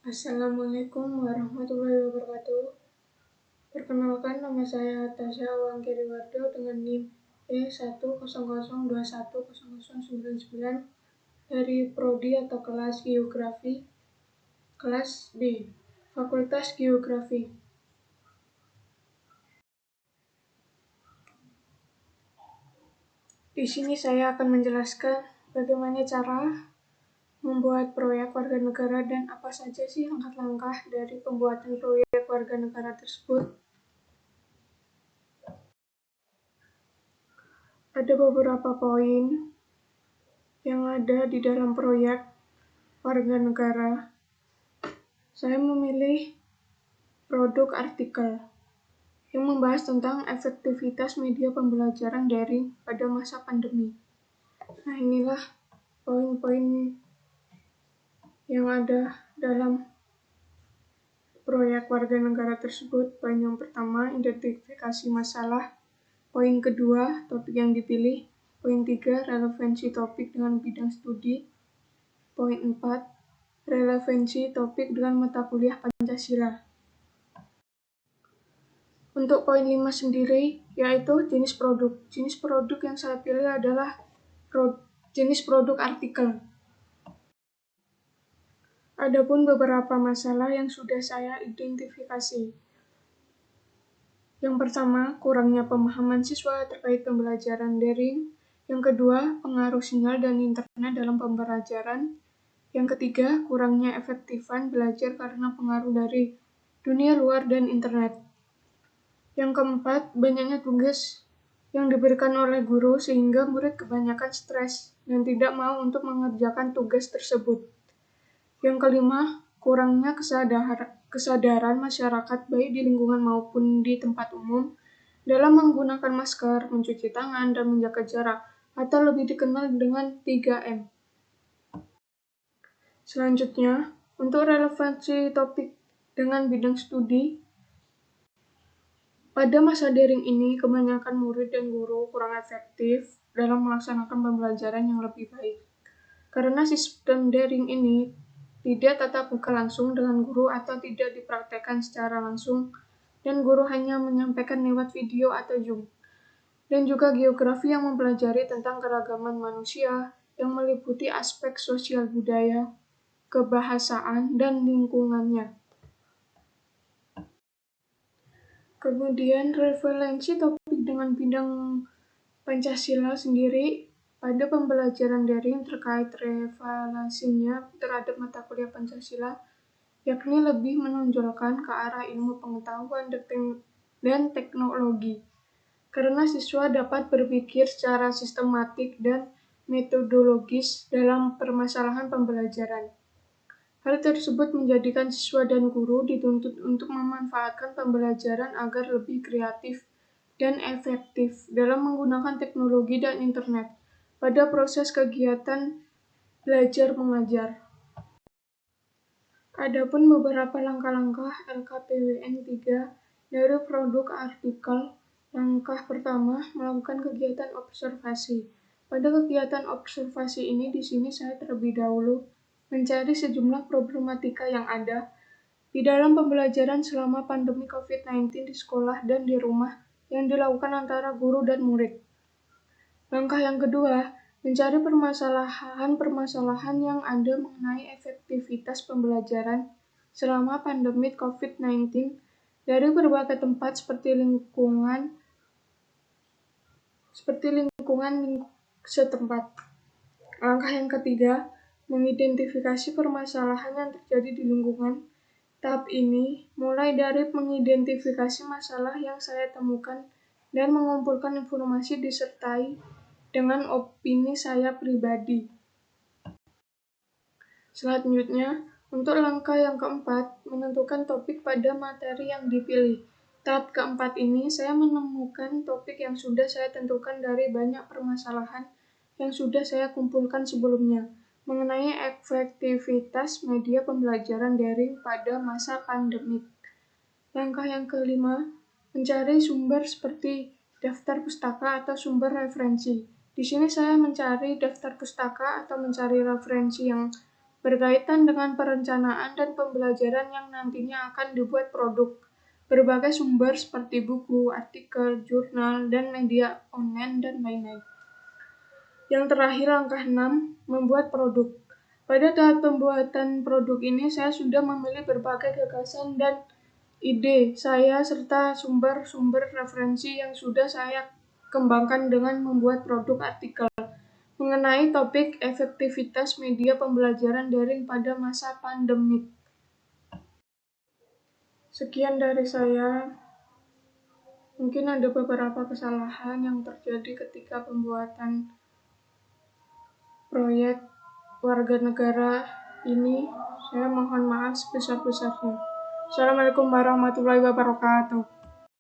Assalamualaikum warahmatullahi wabarakatuh. Perkenalkan, nama saya Tasya Wangkiriwardo dengan NIM E100210099 dari Prodi atau kelas Geografi, kelas B, Fakultas Geografi. Di sini saya akan menjelaskan bagaimana cara membuat proyek warga negara dan apa saja sih langkah-langkah dari pembuatan proyek warga negara tersebut. Ada beberapa poin yang ada di dalam proyek warga negara. Saya memilih produk artikel yang membahas tentang efektivitas media pembelajaran daring pada masa pandemi. Nah, inilah poin-poin yang ada dalam proyek warga negara tersebut. Poin yang pertama, identifikasi masalah. Poin kedua, topik yang dipilih. Poin 3, relevansi topik dengan bidang studi. Poin 4, relevansi topik dengan mata kuliah Pancasila. Untuk poin 5 sendiri, yaitu jenis produk. Jenis produk yang saya pilih adalah jenis produk artikel. Adapun beberapa masalah yang sudah saya identifikasi. Yang pertama, kurangnya pemahaman siswa terkait pembelajaran daring. Yang kedua, pengaruh sinyal dan internet dalam pembelajaran. Yang ketiga, kurangnya efektifan belajar karena pengaruh dari dunia luar dan internet. Yang keempat, banyaknya tugas yang diberikan oleh guru sehingga murid kebanyakan stres dan tidak mau untuk mengerjakan tugas tersebut. Yang kelima, kurangnya kesadaran masyarakat baik di lingkungan maupun di tempat umum dalam menggunakan masker, mencuci tangan, dan menjaga jarak, atau lebih dikenal dengan 3M. Selanjutnya, untuk relevansi topik dengan bidang studi, pada masa daring ini, kebanyakan murid dan guru kurang efektif dalam melaksanakan pembelajaran yang lebih baik. Karena sistem daring ini tidak tatap muka langsung dengan guru atau tidak dipraktekkan secara langsung, dan guru hanya menyampaikan lewat video atau Zoom. Dan juga geografi yang mempelajari tentang keragaman manusia yang meliputi aspek sosial budaya, kebahasaan, dan lingkungannya. Kemudian referensi topik dengan bidang Pancasila sendiri pada pembelajaran daring terkait revaluasinya terhadap mata kuliah Pancasila, yakni lebih menonjolkan ke arah ilmu pengetahuan dan teknologi, karena siswa dapat berpikir secara sistematik dan metodologis dalam permasalahan pembelajaran. Hal tersebut menjadikan siswa dan guru dituntut untuk memanfaatkan pembelajaran agar lebih kreatif dan efektif dalam menggunakan teknologi dan internet pada proses kegiatan belajar mengajar. Adapun beberapa langkah-langkah LKPWN 3 dari produk artikel. Langkah pertama, melakukan kegiatan observasi. Pada kegiatan observasi ini di sini saya terlebih dahulu mencari sejumlah problematika yang ada di dalam pembelajaran selama pandemi COVID-19 di sekolah dan di rumah yang dilakukan antara guru dan murid. Langkah yang kedua, mencari permasalahan-permasalahan yang ada mengenai efektivitas pembelajaran selama pandemi COVID-19 dari berbagai tempat seperti lingkungan setempat. Langkah yang ketiga, mengidentifikasi permasalahan yang terjadi di lingkungan. Tahap ini mulai dari mengidentifikasi masalah yang saya temukan dan mengumpulkan informasi disertai dengan opini saya pribadi. Selanjutnya, untuk langkah yang keempat, menentukan topik pada materi yang dipilih. Tahap keempat ini, saya menemukan topik yang sudah saya tentukan dari banyak permasalahan yang sudah saya kumpulkan sebelumnya mengenai efektivitas media pembelajaran daring pada masa pandemik. Langkah yang kelima, mencari sumber seperti daftar pustaka atau sumber referensi. Di sini saya mencari daftar pustaka atau mencari referensi yang berkaitan dengan perencanaan dan pembelajaran yang nantinya akan dibuat produk. Berbagai sumber seperti buku, artikel, jurnal, dan media online, dan lain-lain. Yang terakhir, langkah 6, membuat produk. Pada tahap pembuatan produk ini, saya sudah memilih berbagai gagasan dan ide saya serta sumber-sumber referensi yang sudah saya kembangkan dengan membuat produk artikel mengenai topik efektivitas media pembelajaran daring pada masa pandemik. Sekian dari saya. Mungkin ada beberapa kesalahan yang terjadi ketika pembuatan proyek warga negara ini. Saya mohon maaf sebesar-besarnya. Assalamualaikum warahmatullahi wabarakatuh.